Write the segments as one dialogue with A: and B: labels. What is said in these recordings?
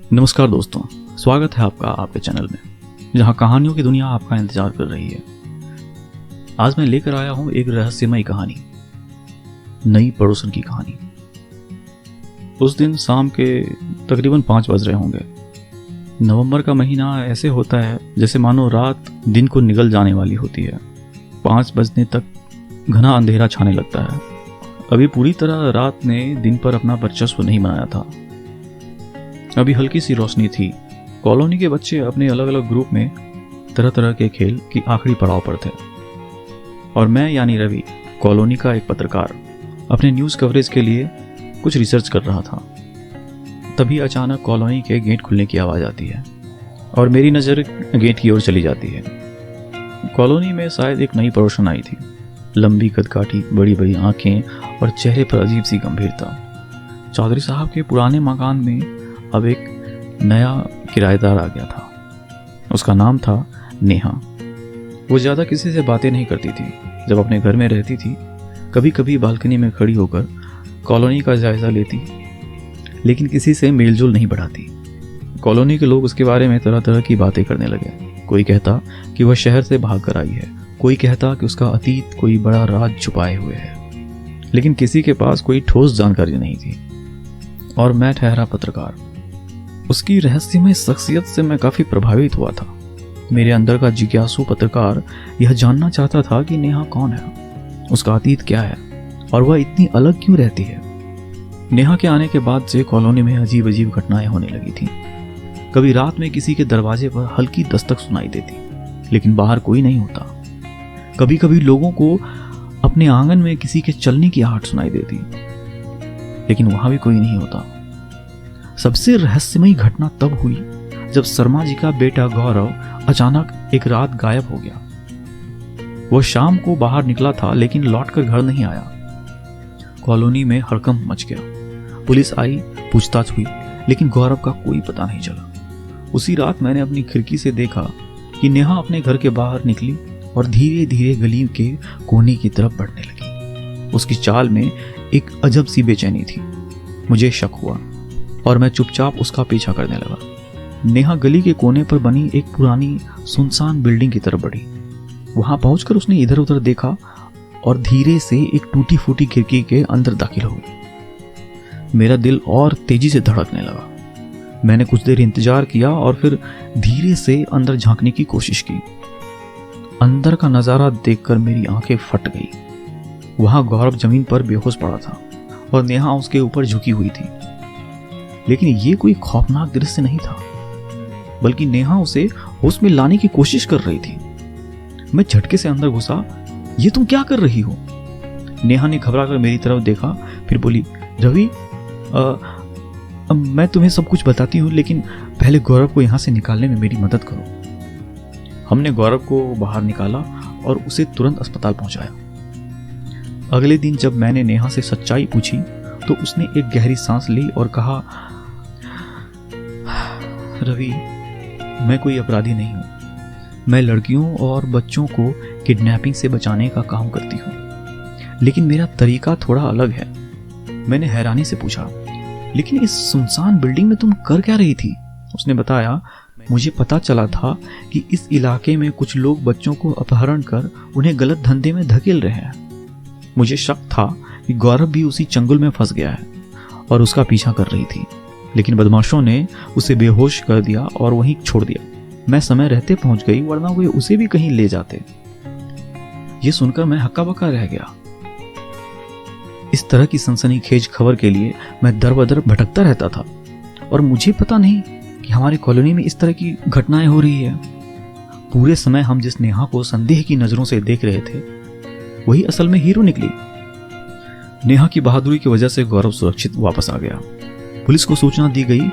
A: नमस्कार दोस्तों, स्वागत है आपका आपके चैनल में, जहां कहानियों की दुनिया आपका इंतजार कर रही है। आज मैं लेकर आया हूं एक रहस्यमयी कहानी, नई पड़ोसन की कहानी। उस दिन शाम के तकरीबन 5 बज रहे होंगे। नवंबर का महीना ऐसे होता है जैसे मानो रात दिन को निगल जाने वाली होती है। 5 बजने तक घना अंधेरा छाने लगता है। अभी पूरी तरह रात ने दिन पर अपना वर्चस्व नहीं बनाया था। अभी हल्की सी रोशनी थी। कॉलोनी के बच्चे अपने अलग अलग ग्रुप में तरह तरह के खेल की आखिरी पड़ाव पर थे, और मैं यानी रवि, कॉलोनी का एक पत्रकार, अपने न्यूज़ कवरेज के लिए कुछ रिसर्च कर रहा था। तभी अचानक कॉलोनी के गेट खुलने की आवाज़ आती है और मेरी नज़र गेट की ओर चली जाती है। कॉलोनी में शायद एक नई पड़ोसन आई थी। लंबी कदकाठी, बड़ी बड़ी आंखें और चेहरे पर अजीब सी गंभीरता। चौधरी साहब के पुराने मकान में अब एक नया किराएदार आ गया था। उसका नाम था नेहा। वो ज़्यादा किसी से बातें नहीं करती थी। जब अपने घर में रहती थी, कभी कभी बालकनी में खड़ी होकर कॉलोनी का जायज़ा लेती, लेकिन किसी से मेलजोल नहीं बढ़ाती। कॉलोनी के लोग उसके बारे में तरह तरह की बातें करने लगे। कोई कहता कि वह शहर से भाग कर आई है, कोई कहता कि उसका अतीत कोई बड़ा राज छुपाए हुए है, लेकिन किसी के पास कोई ठोस जानकारी नहीं थी। और मैं ठहरा पत्रकार। उसकी रहस्यमय शख्सियत से मैं काफ़ी प्रभावित हुआ था। मेरे अंदर का जिज्ञासु पत्रकार यह जानना चाहता था कि नेहा कौन है, उसका अतीत क्या है, और वह इतनी अलग क्यों रहती है। नेहा के आने के बाद से कॉलोनी में अजीब अजीब घटनाएं होने लगी थीं। कभी रात में किसी के दरवाजे पर हल्की दस्तक सुनाई देती, लेकिन बाहर कोई नहीं होता। कभी कभी लोगों को अपने आंगन में किसी के चलने की आहट सुनाई देती, लेकिन वहां भी कोई नहीं होता। सबसे रहस्यमयी घटना तब हुई जब शर्मा जी का बेटा गौरव अचानक एक रात गायब हो गया। वो शाम को बाहर निकला था, लेकिन लौटकर घर नहीं आया। कॉलोनी में हड़कंप मच गया। पुलिस आई, पूछताछ हुई, लेकिन गौरव का कोई पता नहीं चला। उसी रात मैंने अपनी खिड़की से देखा कि नेहा अपने घर के बाहर निकली और धीरे धीरे गली के कोने की तरफ बढ़ने लगी। उसकी चाल में एक अजब सी बेचैनी थी। मुझे शक हुआ और मैं चुपचाप उसका पीछा करने लगा। नेहा गली के कोने पर बनी एक पुरानी सुनसान बिल्डिंग की तरफ बढ़ी। वहां पहुंचकर उसने इधर उधर देखा और धीरे से एक टूटी फूटी खिड़की के अंदर दाखिल हो गई। मेरा दिल और तेजी से धड़कने लगा। मैंने कुछ देर इंतजार किया और फिर धीरे से अंदर झांकने की कोशिश की। अंदर का नजारा देखकर मेरी आंखें फट गई। वहां गौरव जमीन पर बेहोश पड़ा था और नेहा उसके ऊपर झुकी हुई थी। लेकिन ये कोई खौफनाक दृश्य नहीं था, बल्कि नेहा उसे होश में लाने की कोशिश कर रही थी। मैं झटके से अंदर घुसा। ये तुम क्या कर रही हो? नेहा ने घबराकर मेरी तरफ देखा, फिर बोली, रवि, मैं तुम्हें सब कुछ बताती हूँ, लेकिन पहले गौरव को यहाँ से निकालने में मेरी मदद करो। हमने गौरव को बाहर निकाला और उसे तुरंत अस्पताल पहुंचाया। अगले दिन जब मैंने नेहा से सच्चाई पूछी तो उसने एक गहरी सांस ली और कहा, रवि, मैं कोई अपराधी नहीं हूं। मैं लड़कियों और बच्चों को किडनैपिंग से बचाने का काम करती हूं, लेकिन मेरा तरीका थोड़ा अलग है। मैंने हैरानी से पूछा, लेकिन इस सुनसान बिल्डिंग में तुम कर क्या रही थी? उसने बताया, मुझे पता चला था कि इस इलाके में कुछ लोग बच्चों को अपहरण कर उन्हें गलत धंधे में धकेल रहे हैं। मुझे शक था कि गौरव भी उसी चंगुल में फंस गया है और उसका पीछा कर रही थी, लेकिन बदमाशों ने उसे बेहोश कर दिया और वहीं छोड़ दिया। मैं समय रहते पहुंच गई, वरना वे उसे भी कहीं ले जाते। ये सुनकर मैं हक्का बक्का रह गया। इस तरह की सनसनीखेज खबर के लिए मैं दर बदर भटकता रहता था, और मुझे पता नहीं कि हमारी कॉलोनी में इस तरह की घटनाएं हो रही है। पूरे समय हम जिस नेहा को संदेह की नजरों से देख रहे थे, वही असल में हीरो निकली। नेहा की बहादुरी की वजह से गौरव सुरक्षित वापस आ गया। पुलिस को सूचना दी गई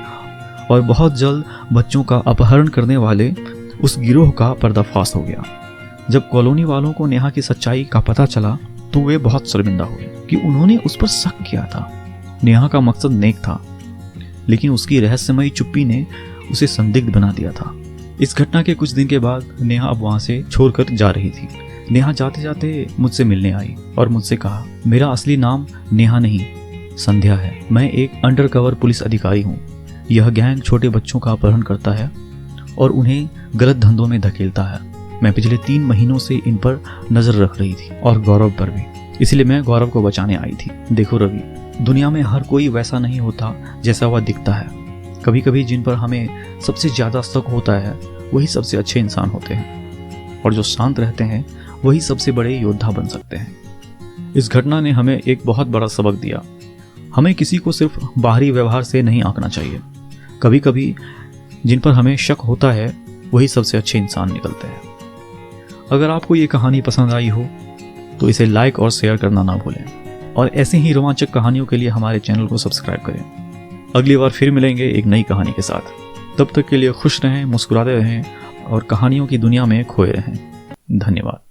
A: और बहुत जल्द बच्चों का अपहरण करने वाले उस गिरोह का पर्दाफाश हो गया। जब कॉलोनी वालों को नेहा की सच्चाई का पता चला तो वे बहुत शर्मिंदा हुए कि उन्होंने उस पर शक किया था। नेहा का मकसद नेक था, लेकिन उसकी रहस्यमयी चुप्पी ने उसे संदिग्ध बना दिया था। इस घटना के कुछ दिन के बाद नेहा अब वहां से छोड़कर जा रही थी। नेहा जाते जाते मुझसे मिलने आई और मुझसे कहा, मेरा असली नाम नेहा नहीं, संध्या है। मैं एक अंडरकवर पुलिस अधिकारी हूँ। यह गैंग छोटे बच्चों का अपहरण करता है और उन्हें गलत धंधों में धकेलता है। मैं पिछले 3 महीनों से इन पर नजर रख रही थी और गौरव पर भी, इसलिए मैं गौरव को बचाने आई थी। देखो रवि, दुनिया में हर कोई वैसा नहीं होता जैसा वह दिखता है। कभी कभी जिन पर हमें सबसे ज्यादा शक होता है वही सबसे अच्छे इंसान होते हैं, और जो शांत रहते हैं वही सबसे बड़े योद्धा बन सकते हैं। इस घटना ने हमें एक बहुत बड़ा सबक दिया। हमें किसी को सिर्फ बाहरी व्यवहार से नहीं आंकना चाहिए। कभी कभी जिन पर हमें शक होता है वही सबसे अच्छे इंसान निकलते हैं। अगर आपको ये कहानी पसंद आई हो तो इसे लाइक और शेयर करना ना भूलें, और ऐसे ही रोमांचक कहानियों के लिए हमारे चैनल को सब्सक्राइब करें। अगली बार फिर मिलेंगे एक नई कहानी के साथ। तब तक के लिए खुश रहें, मुस्कुराते रहें और कहानियों की दुनिया में खोए रहें। धन्यवाद।